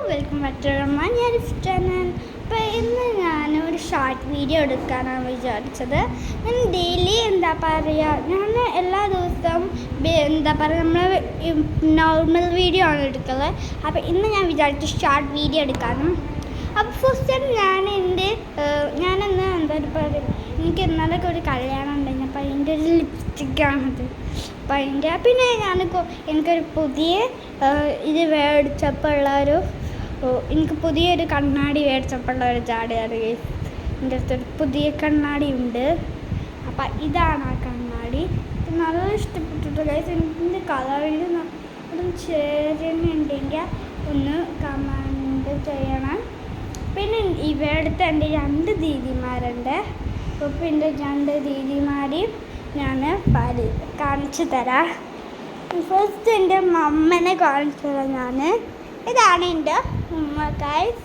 Welcome back to ഞാൻ channel. അപ്പോൾ ഇന്ന് ഞാനൊരു ഷോർട്ട് വീഡിയോ എടുക്കാനാണ് വിചാരിച്ചത്. ഞാൻ ഡെയിലി ഞാൻ എല്ലാ ദിവസവും നമ്മൾ നോർമൽ വീഡിയോ ആണ് എടുക്കുന്നത്. അപ്പോൾ ഇന്ന് ഞാൻ വിചാരിച്ചു ഷോർട്ട് വീഡിയോ എടുക്കാനും. അപ്പോൾ ഫസ്റ്റ് ടൈം ഞാനെന്ന് എനിക്ക് ഇന്നലൊക്കെ ഒരു കല്യാണം ഉണ്ടായിരുന്നു. അപ്പോൾ അതിൻ്റെ ഒരു ലിപ്സ്റ്റിക്കാണത്. അപ്പോൾ പിന്നെ എനിക്കൊരു പുതിയ ഇത് മേടിച്ചപ്പോൾ എനിക്ക് പുതിയൊരു കണ്ണാടി മേടിച്ചപ്പോൾ ഒരു ജാടയാണ്. എൻ്റെ അടുത്തൊരു പുതിയ കണ്ണാടി ഉണ്ട്. അപ്പം ഇതാണ് ആ കണ്ണാടി. നല്ല ഇഷ്ടപ്പെട്ടിട്ട് ഗൈസ്. ഇതിൻ്റെ കളറിൽ അതും ചേരുന്നുണ്ടെങ്കിൽ ഒന്ന് കമൻറ്റ് ചെയ്യണം. പിന്നെ ഇവിടുത്തെ എൻ്റെ 2 ദീദിമാരുണ്ട്. അപ്പോൾ എൻ്റെ 2 ദീദിമാരെയും ഞാൻ കാണിച്ചു തരാം. ഫസ്റ്റ് എൻ്റെ മമ്മനെ കാണിച്ചു തരാം ഞാൻ. ഇതാണ് എൻ്റെ ഉമ്മ ഗൈസ്.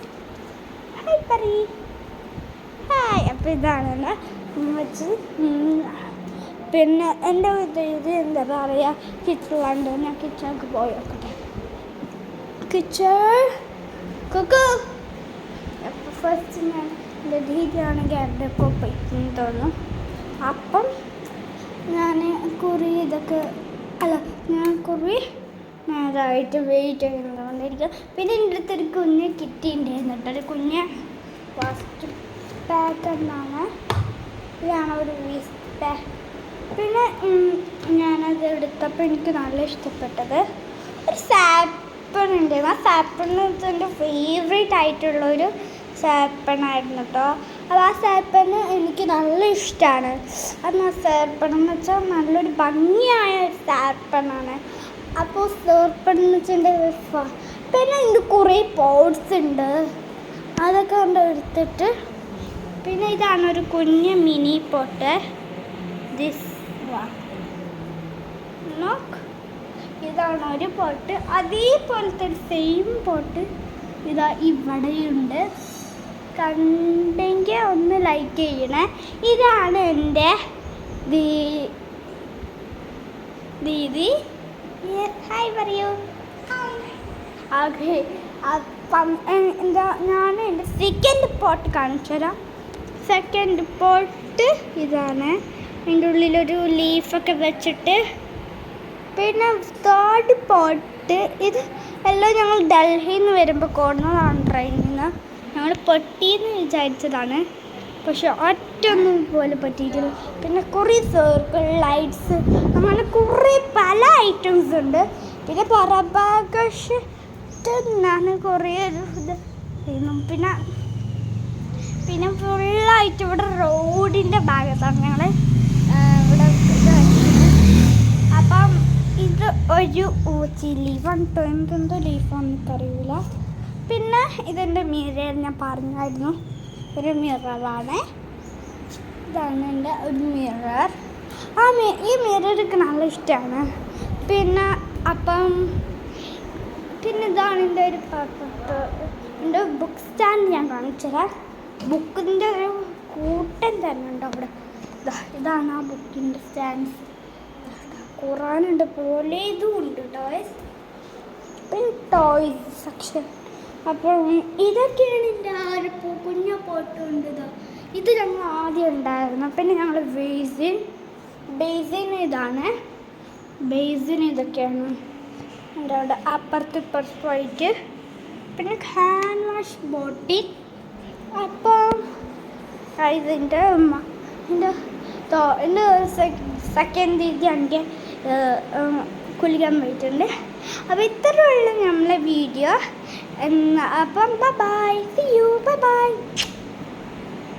ഹായ് പറയ്. ഹായ്. അപ്പോൾ ഇതാണ് എൻ്റെ ഉമ്മച്ചി. പിന്നെ എൻ്റെ ഇത് എന്താ പറയുക, കിച്ചണിലുണ്ട്. ഞാൻ കിച്ചണിലേക്ക് പോയി നോക്കട്ടെ. കിച്ചൺ കുക്കു. അപ്പോൾ ഫസ്റ്റ് ഞാൻ എൻ്റെ ദീദിയാണെങ്കിൽ എൻ്റെ ഇപ്പോൾ പോയിക്കുന്നു തോന്നുന്നു. അപ്പം ഞാൻ നേരമായിട്ട് വെയിറ്റ് ചെയ്യുന്നതുകൊണ്ടിരിക്കും. പിന്നെ എൻ്റെ അടുത്തൊരു കുഞ്ഞ് കിട്ടിയിട്ടുണ്ടായിരുന്നു കേട്ടോ. ഒരു കുഞ്ഞ് ഫസ്റ്റ് പാക്ക് എന്നാണ്. ഇതാണ് ഒരു വീസ് പാക്ക്. പിന്നെ ഞാനത് എടുത്തപ്പോൾ എനിക്ക് നല്ല ഇഷ്ടപ്പെട്ടത് ഒരു സാപ്പൺ ഉണ്ടായിരുന്നു. ആ സാപ്പൺ എന്ന് വെച്ചാൽ എൻ്റെ ഫേവറേറ്റ് ആയിട്ടുള്ളൊരു സാപ്പണായിരുന്നു കേട്ടോ. അപ്പോൾ ആ സാപ്പണ് എനിക്ക് നല്ല ഇഷ്ടമാണ്. അത് ആ സാപ്പണെന്ന് വെച്ചാൽ നല്ലൊരു ഭംഗിയായ സാപ്പണാണ്. അപ്പോൾ സാപ്പണെന്ന് വെച്ചാൽ പിന്നെ ഇതിൻ്റെ കുറേ പോട്ട്സ് ഉണ്ട്. അതൊക്കെ എടുത്തിട്ട് പിന്നെ ഇതാണ് ഒരു കുഞ്ഞ് മിനി പോട്ട്. ഇതാണ് ഒരു പോട്ട്. അതേപോലത്തെ ഒരു സെയിം പോട്ട് ഇതാ ഇവിടെയുണ്ട്. കണ്ടെങ്കിൽ ഒന്ന് ലൈക്ക് ചെയ്യണേ. ഇതാണ് എൻ്റെ ദീദി. ഹായ് പറയൂ. ഓക്കെ. അപ്പം ഞാൻ എൻ്റെ സെക്കൻഡ് പോട്ട് കാണിച്ചു തരാം. സെക്കൻഡ് പോട്ട് ഇതാണ്. അതിൻ്റെ ഉള്ളിലൊരു ലീഫൊക്കെ വെച്ചിട്ട്. പിന്നെ തേർഡ് പോട്ട് ഇത് എല്ലാം ഞങ്ങൾ ഡൽഹിയിൽ നിന്ന് വരുമ്പോൾ കൊണ്ടുവന്നതാണ്. ട്രെയിനിൽ നിന്ന് ഞങ്ങൾ പൊട്ടിയെന്ന് വിചാരിച്ചതാണ്. പക്ഷെ ഒറ്റൊന്നും പോലെ പറ്റിയിട്ടില്ല. പിന്നെ കുറേ സർക്കിൾ ലൈറ്റ്സ് അങ്ങനെ കുറേ പല ഐറ്റംസ് ഉണ്ട്. പിന്നെ പരഭാഗത്ത് ഞാൻ കുറേ ഇത് പിന്നെ ഫുള്ളായിട്ട് ഇവിടെ റോഡിൻ്റെ ഭാഗത്താണ് ഞങ്ങൾ ഇവിടെ ഇത്. അപ്പം ഇത് ഒരു ലീഫാണ്. എന്തെന്തോ ലീഫാണെന്ന് എനിക്കറിയില്ല. പിന്നെ ഇതെൻ്റെ മിറർ ഞാൻ പറഞ്ഞായിരുന്നു. ഒരു മിററാണ്. ഇതാണ് എൻ്റെ ഒരു മിറർ. ഈ മിററൊക്കെ നല്ല ഇഷ്ടമാണ്. പിന്നെ ഇതാണ് എൻ്റെ ഒരു എൻ്റെ ബുക്ക് സ്റ്റാൻഡ് ഞാൻ കാണിച്ചുതരാം. ബുക്കിൻ്റെ ഒരു കൂട്ടം തന്നെ ഉണ്ട് അവിടെ. ഇതാണ് ആ ബുക്കിൻ്റെ സ്റ്റാൻഡ്. ഖുറാനുണ്ട് പോലെ ഇതും ഉണ്ട് ടോയ്സ്. പിന്നെ ടോയ്സ് സെക്ഷൻ. അപ്പോൾ ഇതൊക്കെയാണ് എൻ്റെ ആ ഒരു കുഞ്ഞ പോട്ടുണ്ട്. ഇത് ഞങ്ങൾ ആദ്യം ഉണ്ടായിരുന്നു. പിന്നെ ഞങ്ങൾ ബേസിൻ ഇതാണ്. ബേസിൻ ഇതൊക്കെയാണ് എൻ്റെ അവിടെ അപ്പുറത്ത്. പിന്നെ ഹാൻഡ് വാഷ് ബോട്ടിൽ. അപ്പം ഇതിൻ്റെ എൻ്റെ സെക്കൻഡ് രീതിയാണെങ്കിൽ കുളിക്കാൻ പോയിട്ടുണ്ട്. അപ്പോൾ ഇത്രയുള്ള നമ്മളെ വീഡിയോ. അപ്പം ബൈ. See you. Bye.